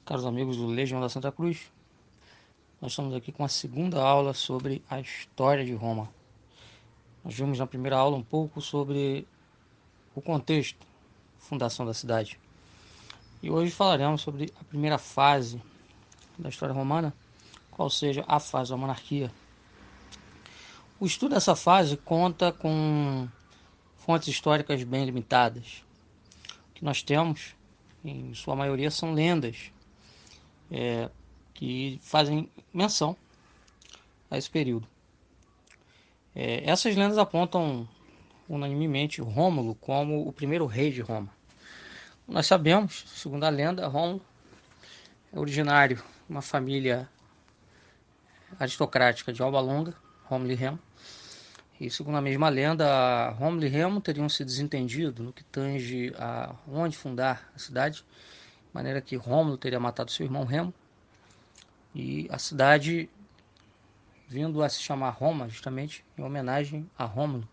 Caros amigos do Legião da Santa Cruz, nós estamos aqui com a segunda aula sobre a história de Roma. Nós vimos na primeira aula um pouco sobre o contexto, fundação da cidade. E hoje falaremos sobre a primeira fase da história romana, qual seja a fase da monarquia. O estudo dessa fase conta com fontes históricas bem limitadas. O que nós temos, em sua maioria, são lendas que fazem menção a esse período. Essas lendas apontam unanimemente Rômulo como o primeiro rei de Roma. Nós sabemos, segundo a lenda, Rômulo é originário de uma família aristocrática de Alba Longa, Rômulo e Remo. E segundo a mesma lenda, Rômulo e Remo teriam se desentendido no que tange a onde fundar a cidade, de maneira que Rômulo teria matado seu irmão Remo e a cidade vindo a se chamar Roma, justamente em homenagem a Rômulo,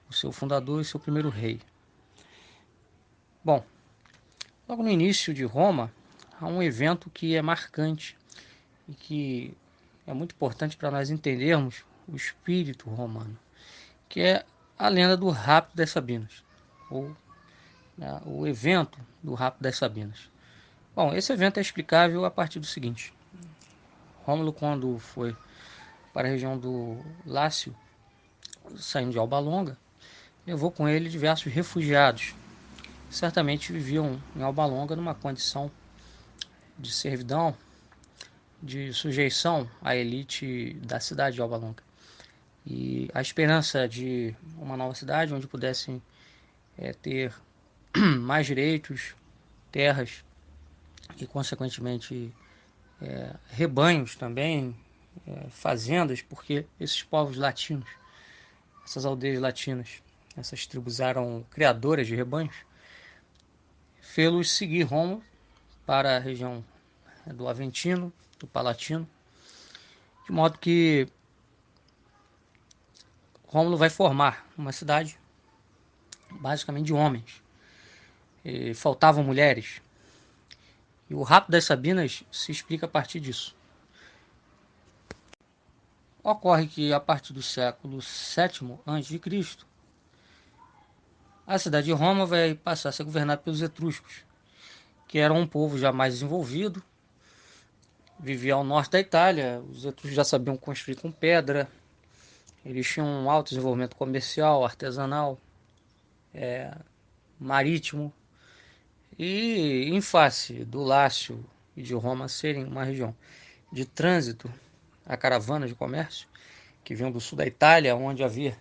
o seu fundador e seu primeiro rei. Bom, logo no início de Roma, há um evento que é marcante e que é muito importante para nós entendermos o espírito romano, que é a lenda do rapto das Sabinas, ou o evento do rapto das Sabinas. Bom, esse evento é explicável a partir do seguinte: Rômulo, quando foi para a região do Lácio, saindo de Alba Longa, levou com ele diversos refugiados. Certamente viviam em Alba Longa numa condição de servidão, de sujeição à elite da cidade de Alba Longa. E a esperança de uma nova cidade onde pudessem ter mais direitos, terras e, consequentemente, rebanhos também, fazendas, porque esses povos latinos, essas aldeias latinas, essas tribos eram criadoras de rebanhos, fê-los seguir Roma para a região do Aventino, do Palatino, de modo que Rômulo vai formar uma cidade basicamente de homens. E faltavam mulheres. E o rapto das Sabinas se explica a partir disso. Ocorre que a partir do século VII a.C., a cidade de Roma vai passar a ser governada pelos etruscos, que eram um povo já mais desenvolvido, vivia ao norte da Itália. Os etruscos já sabiam construir com pedra, eles tinham um alto desenvolvimento comercial, artesanal, marítimo, e em face do Lácio e de Roma serem uma região de trânsito a caravanas de comércio, que vinham do sul da Itália, onde havia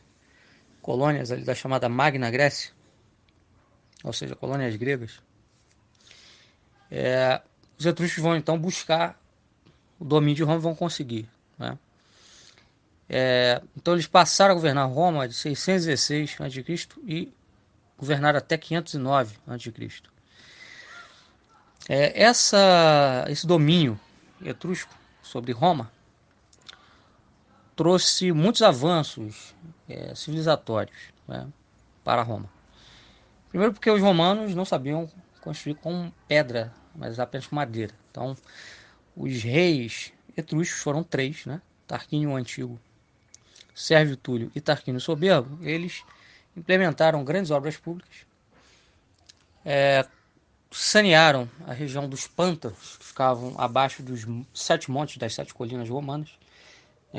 colônias ali da chamada Magna Grécia, ou seja, colônias gregas. Os etruscos vão então buscar o domínio de Roma e vão conseguir, né? Então eles passaram a governar Roma de 616 a.C. e governaram até 509 a.C. Esse domínio etrusco sobre Roma trouxe muitos avanços civilizatórios, né, para Roma. Primeiro porque os romanos não sabiam construir com pedra, mas apenas com madeira. Então, os reis etruscos foram três, né? Tarquínio o Antigo, Sérvio Túlio e Tarquínio o Soberbo. Eles implementaram grandes obras públicas, sanearam a região dos pântanos, que ficavam abaixo dos 7 montes das 7 colinas romanas,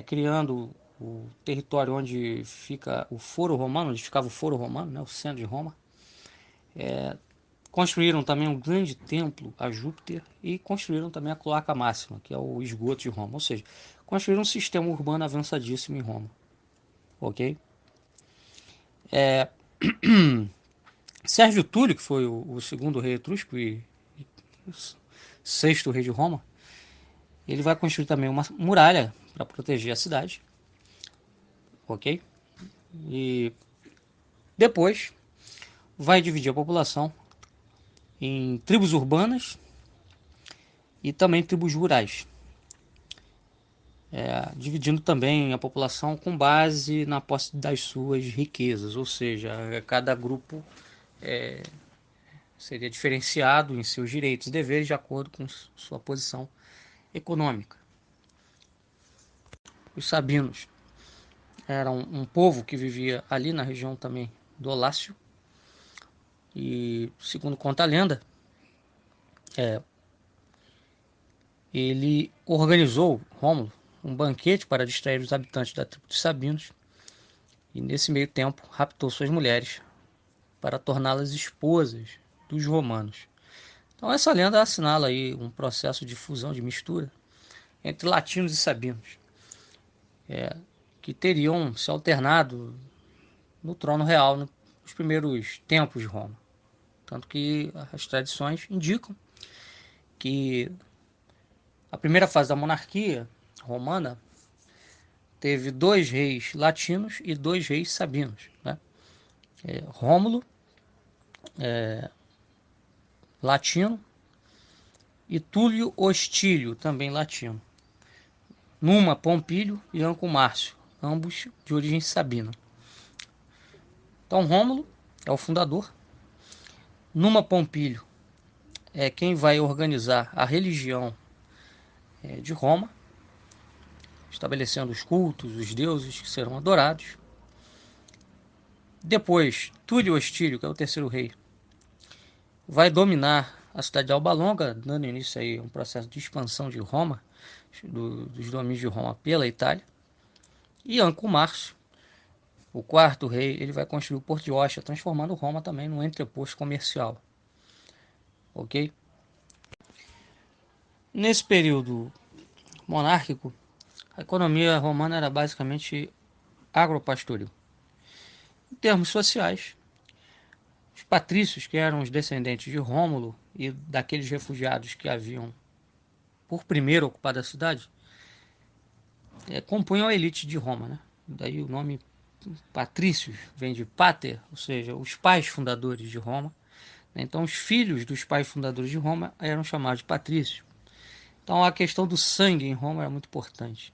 criando o território onde fica o Foro Romano, onde ficava o Foro Romano, né, o centro de Roma. Construíram também um grande templo a Júpiter e construíram também a Cloaca Máxima, que é o esgoto de Roma. Ou seja, construíram um sistema urbano avançadíssimo em Roma. Ok? Sérvio Túlio, que foi o segundo rei etrusco e sexto rei de Roma, ele vai construir também uma muralha para proteger a cidade. Ok? E depois vai dividir a população em tribos urbanas e também tribos rurais, dividindo também a população com base na posse das suas riquezas, ou seja, cada grupo seria diferenciado em seus direitos e deveres de acordo com sua posição econômica. Os sabinos eram um povo que vivia ali na região também do Lácio e, segundo conta a lenda, ele organizou, Rômulo, um banquete para distrair os habitantes da tribo dos sabinos e, nesse meio tempo, raptou suas mulheres para torná-las esposas dos romanos. Então essa lenda assinala aí um processo de fusão, de mistura entre latinos e sabinos, que teriam se alternado no trono real nos primeiros tempos de Roma. Tanto que as tradições indicam que a primeira fase da monarquia romana teve 2 reis latinos e 2 reis sabinos, né? Rômulo, latino, e Túlio Hostílio, também latino. Numa, Pompílio e Anco Márcio, ambos de origem sabina. Então Rômulo é o fundador. Numa, Pompílio é quem vai organizar a religião de Roma, estabelecendo os cultos, os deuses que serão adorados. Depois, Túlio Hostílio, que é o terceiro rei, vai dominar a cidade de Alba Longa, dando início aí a um processo de expansão de Roma, dos domínios de Roma pela Itália. E Anco Márcio, o quarto rei, ele vai construir o Porto de Ostia, transformando Roma também num entreposto comercial. Ok? Nesse período monárquico, a economia romana era basicamente agropastoril. Em termos sociais, os patrícios, que eram os descendentes de Rômulo e daqueles refugiados que haviam por primeiro ocupado a cidade, compunham a elite de Roma, né? Daí o nome patrícios vem de pater, ou seja, os pais fundadores de Roma. Então, os filhos dos pais fundadores de Roma eram chamados de patrícios. Então, a questão do sangue em Roma era muito importante.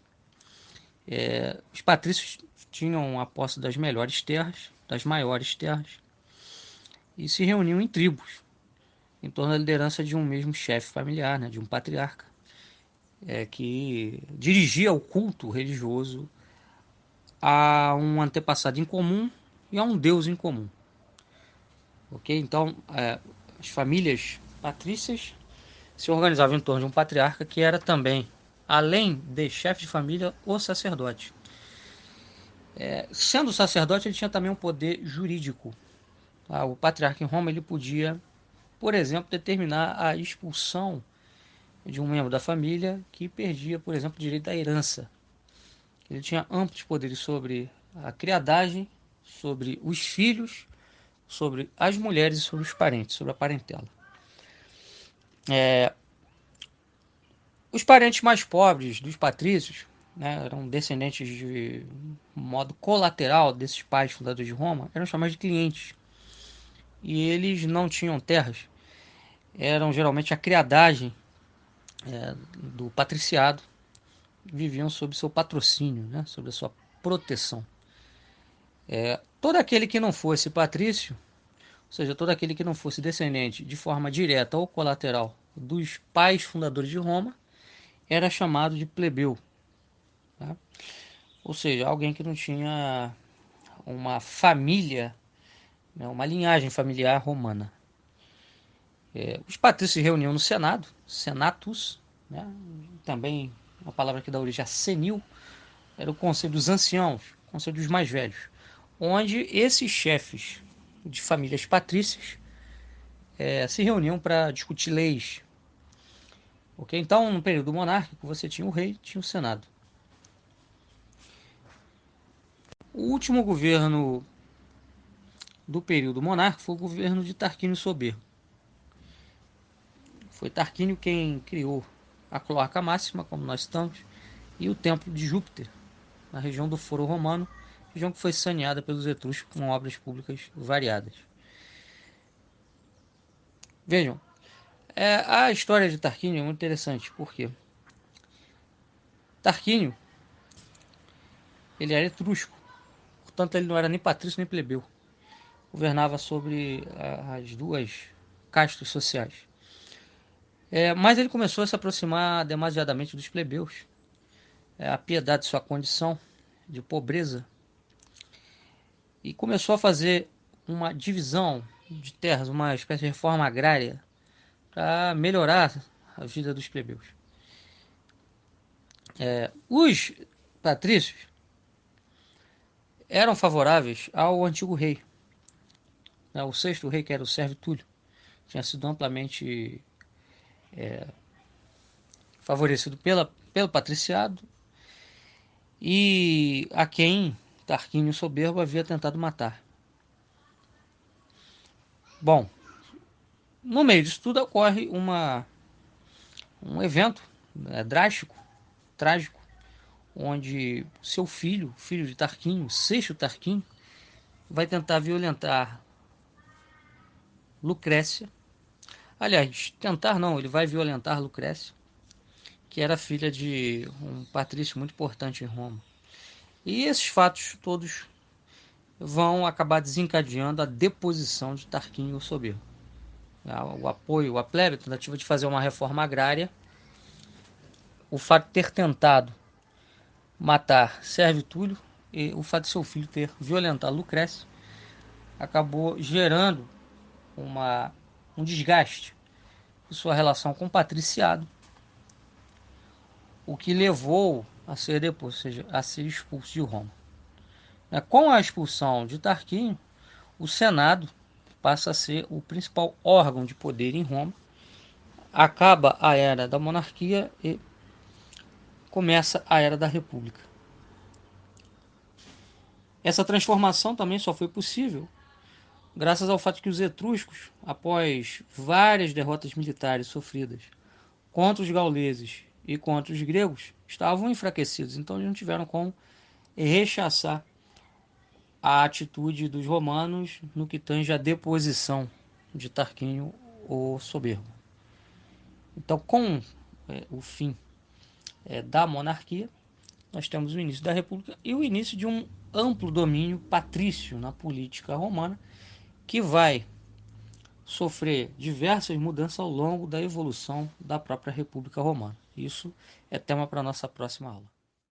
Os patrícios tinham a posse das melhores terras, das maiores terras, e se reuniam em tribos, em torno da liderança de um mesmo chefe familiar, né, de um patriarca, que dirigia o culto religioso a um antepassado em comum e a um deus em comum. Ok? Então, as famílias patrícias se organizavam em torno de um patriarca que era também, além de chefe de família, o sacerdote. Sendo sacerdote, ele tinha também um poder jurídico. Tá? O patriarca em Roma ele podia, por exemplo, determinar a expulsão de um membro da família que perdia, por exemplo, o direito à herança. Ele tinha amplos poderes sobre a criadagem, sobre os filhos, sobre as mulheres e sobre os parentes, sobre a parentela. Os parentes mais pobres dos patrícios, né, eram descendentes de modo colateral desses pais fundadores de Roma, eram chamados de clientes. E eles não tinham terras, eram geralmente a criadagem do patriciado, viviam sob seu patrocínio, né, sob a sua proteção. Todo aquele que não fosse patrício, ou seja, todo aquele que não fosse descendente de forma direta ou colateral dos pais fundadores de Roma, era chamado de plebeu. Tá? Ou seja, alguém que não tinha uma família, né, uma linhagem familiar romana. Os patrícios se reuniam no Senado, Senatus, né, também uma palavra que dá origem a senil, era o conselho dos anciãos, o conselho dos mais velhos, onde esses chefes de famílias patrícias se reuniam para discutir leis. Okay? Então, no período monárquico, você tinha o rei, tinha o Senado. O último governo do período monárquico foi o governo de Tarquínio Soberbo. Foi Tarquínio quem criou a Cloaca Máxima, como nós estamos, e o Templo de Júpiter, na região do Foro Romano, região que foi saneada pelos etruscos com obras públicas variadas. Vejam, a história de Tarquínio é muito interessante, porque Tarquínio ele era etrusco, portanto ele não era nem patrício nem plebeu. Governava sobre as duas castas sociais. Mas ele começou a se aproximar demasiadamente dos plebeus, a piedade de sua condição de pobreza, e começou a fazer uma divisão de terras, uma espécie de reforma agrária, para melhorar a vida dos plebeus. Os patrícios eram favoráveis ao antigo rei, né, o sexto rei, que era o Sérvio Túlio, tinha sido amplamente favorecido pelo patriciado e a quem Tarquínio Soberbo havia tentado matar. Bom, no meio disso tudo ocorre um evento drástico, trágico, onde seu filho de Tarquínio, sexto Tarquínio, vai tentar violentar Lucrécia. Aliás, tentar não, ele vai violentar Lucrécia, que era filha de um patrício muito importante em Roma. E esses fatos todos vão acabar desencadeando a deposição de Tarquínio o Soberbo. O apoio, a plebe, a tentativa de fazer uma reforma agrária, o fato de ter tentado matar Sérvio Túlio e o fato de seu filho ter violentado Lucrécia acabou gerando um desgaste em sua relação com o patriciado, o que levou a ser depois, ou seja, a ser expulso de Roma. Com a expulsão de Tarquínio, o Senado passa a ser o principal órgão de poder em Roma, acaba a era da monarquia e começa a era da república. Essa transformação também só foi possível graças ao fato que os etruscos, após várias derrotas militares sofridas contra os gauleses e contra os gregos, estavam enfraquecidos, então eles não tiveram como rechaçar a atitude dos romanos no que tange à deposição de Tarquínio o Soberbo. Então, com o fim da monarquia, nós temos o início da república e o início de um amplo domínio patrício na política romana, que vai sofrer diversas mudanças ao longo da evolução da própria República Romana. Isso é tema para a nossa próxima aula.